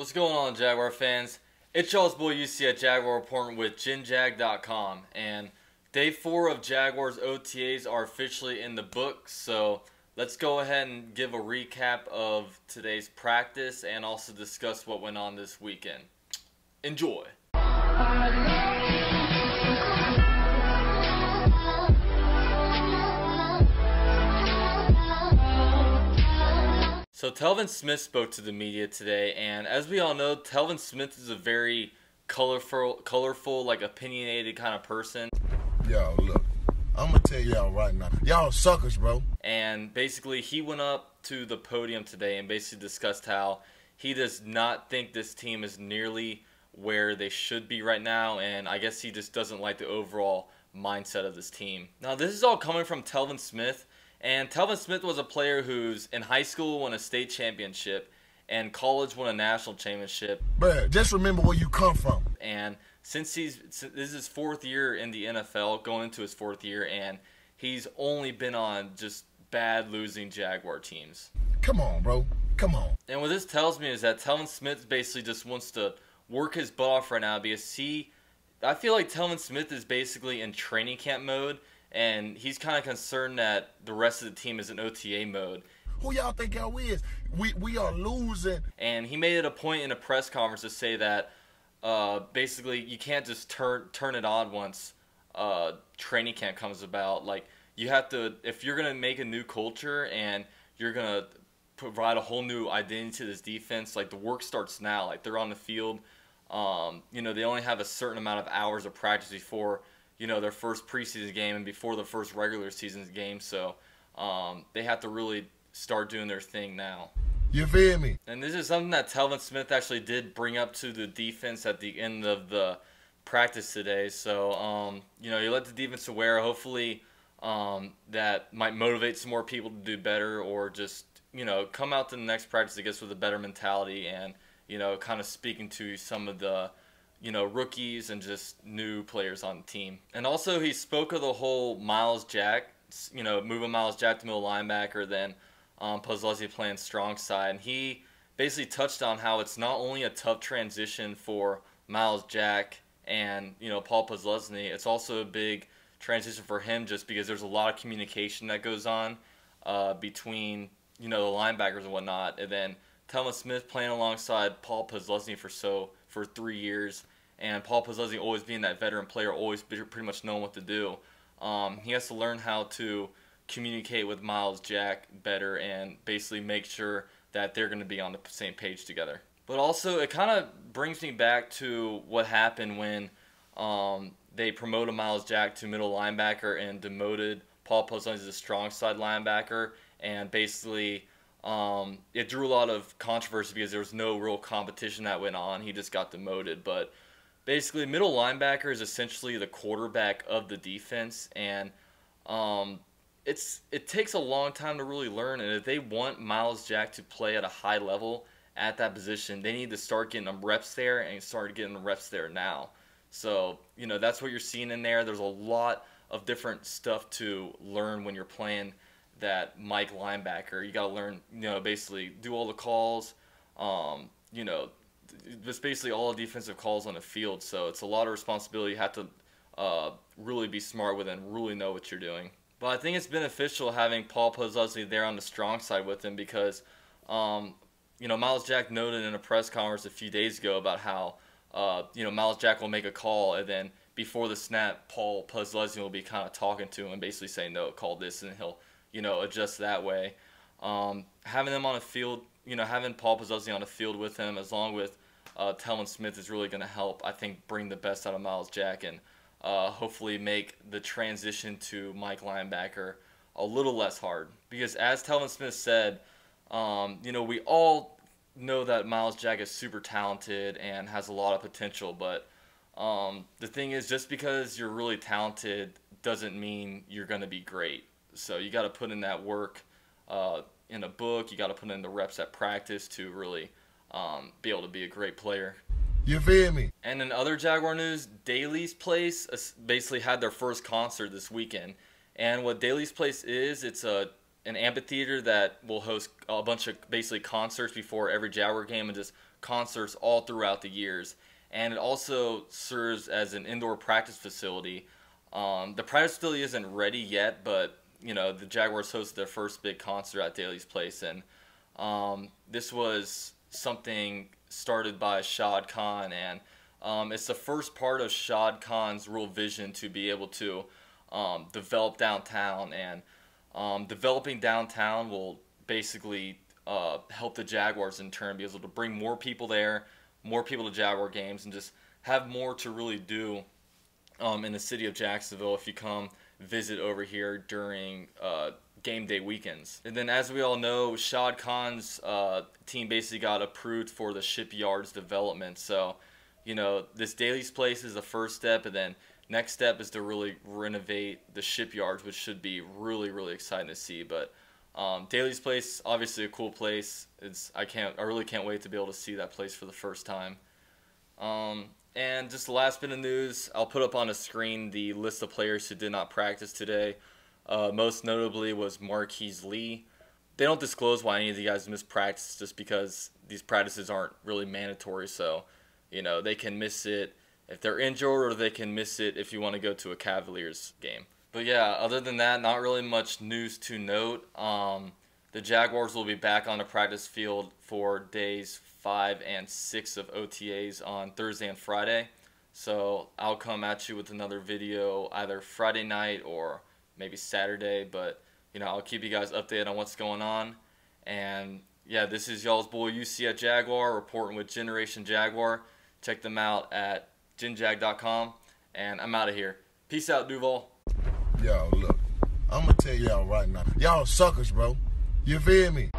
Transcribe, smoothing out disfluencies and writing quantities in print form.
What's going on, Jaguar fans? It's y'all's boy UCF Jaguar reporting with GenJag.com, and day 4 of Jaguars OTAs are officially in the books, so let's go ahead and give a recap of today's practice and also discuss what went on this weekend. Enjoy! So Telvin Smith spoke to the media today, and as we all know, Telvin Smith is a very colorful, like opinionated kind of person. Yo, look, I'm gonna tell y'all right now, y'all suckers, bro. And basically, he went up to the podium today and basically discussed how he does not think this team is nearly where they should be right now, and I guess he just doesn't like the overall mindset of this team. Now, this is all coming from Telvin Smith. And Telvin Smith was a player who's in high school won a state championship and college won a national championship. Bruh, just remember where you come from. And since this is his 4th year in the NFL, going into his 4th year, and he's only been on just bad losing Jaguar teams. Come on, bro. Come on. And what this tells me is that Telvin Smith basically just wants to work his butt off right now because I feel like Telvin Smith is basically in training camp mode. And he's kind of concerned that the rest of the team is in OTA mode. Who y'all think y'all is? We are losing. And he made it a point in a press conference to say that basically you can't just turn it on once training camp comes about. Like, you have to, if you're going to make a new culture and you're going to provide a whole new identity to this defense, like, the work starts now. Like, they're on the field. They only have a certain amount of hours of practice before their first preseason game and before the first regular season game, so they have to really start doing their thing now. You feel me? And this is something that Telvin Smith actually did bring up to the defense at the end of the practice today. So, you let the defense aware. Hopefully, that might motivate some more people to do better, or just come out to the next practice, I guess, with a better mentality and kind of speaking to some of the rookies and just new players on the team. And also, he spoke of the whole Myles Jack, moving Myles Jack to middle linebacker, then Puslesny playing strong side. And he basically touched on how it's not only a tough transition for Myles Jack and, Paul Puslesny, it's also a big transition for him just because there's a lot of communication that goes on between, the linebackers and whatnot. And then Telvin Smith playing alongside Paul Puslesny for 3 years, and Paul Puslesny always being that veteran player, always pretty much knowing what to do. He has to learn how to communicate with Myles Jack better and basically make sure that they're going to be on the same page together. But also, it kind of brings me back to what happened when they promoted Myles Jack to middle linebacker and demoted Paul Puslesny as a strong side linebacker, and basically it drew a lot of controversy because there was no real competition that went on. He just got demoted. But basically, middle linebacker is essentially the quarterback of the defense, and it takes a long time to really learn. And if they want Myles Jack to play at a high level at that position, they need to start getting them reps there and start getting the reps there now. So, that's what you're seeing in there. There's a lot of different stuff to learn when you're playing that Mike linebacker. You got to learn, basically do all the calls, just basically all the defensive calls on the field. So it's a lot of responsibility. You have to really be smart with it and really know what you're doing. But I think it's beneficial having Paul Puslesny there on the strong side with him because, Myles Jack noted in a press conference a few days ago about how, Myles Jack will make a call, and then before the snap, Paul Puslesny will be kind of talking to him and basically saying, no, call this, and he'll adjust that way. Having them on the field, having Paul Puslesny on the field with him, as long with Telvin Smith, is really going to help, I think, bring the best out of Myles Jack and hopefully make the transition to Mike linebacker a little less hard. Because as Telvin Smith said, we all know that Myles Jack is super talented and has a lot of potential, but the thing is, just because you're really talented doesn't mean you're going to be great. So you got to put in that work in a book. You got to put in the reps at practice to really be able to be a great player. You feel me? And in other Jaguar news, Daly's Place basically had their first concert this weekend. And what Daly's Place is, it's an amphitheater that will host a bunch of basically concerts before every Jaguar game and just concerts all throughout the years. And it also serves as an indoor practice facility. The practice facility isn't ready yet, but the Jaguars hosted their first big concert at Daly's Place, and this was something started by Shad Khan, and it's the first part of Shad Khan's real vision to be able to develop downtown, and developing downtown will basically help the Jaguars in turn be able to bring more people there, more people to Jaguar games, and just have more to really do in the city of Jacksonville if you come visit over here during game day weekends. And then, as we all know, Shad Khan's team basically got approved for the Shipyard's development. So, this Daly's Place is the first step, and then next step is to really renovate the Shipyards, which should be really, really exciting to see. But Daly's Place, obviously a cool place. I really can't wait to be able to see that place for the first time. And just the last bit of news, I'll put up on a screen the list of players who did not practice today. Most notably was Marquise Lee. They don't disclose why any of the guys missed practice, just because these practices aren't really mandatory. So, they can miss it if they're injured, or they can miss it if you want to go to a Cavaliers game. But yeah, other than that, not really much news to note. The Jaguars will be back on the practice field for days 5 and 6 of OTAs on Thursday and Friday. So I'll come at you with another video either Friday night or maybe Saturday. But, I'll keep you guys updated on what's going on. And yeah, this is y'all's boy UCF Jaguar reporting with Generation Jaguar. Check them out at genjag.com. And I'm out of here. Peace out, Duval. Yo, look, I'm going to tell y'all right now. Y'all suckers, bro. You feel me?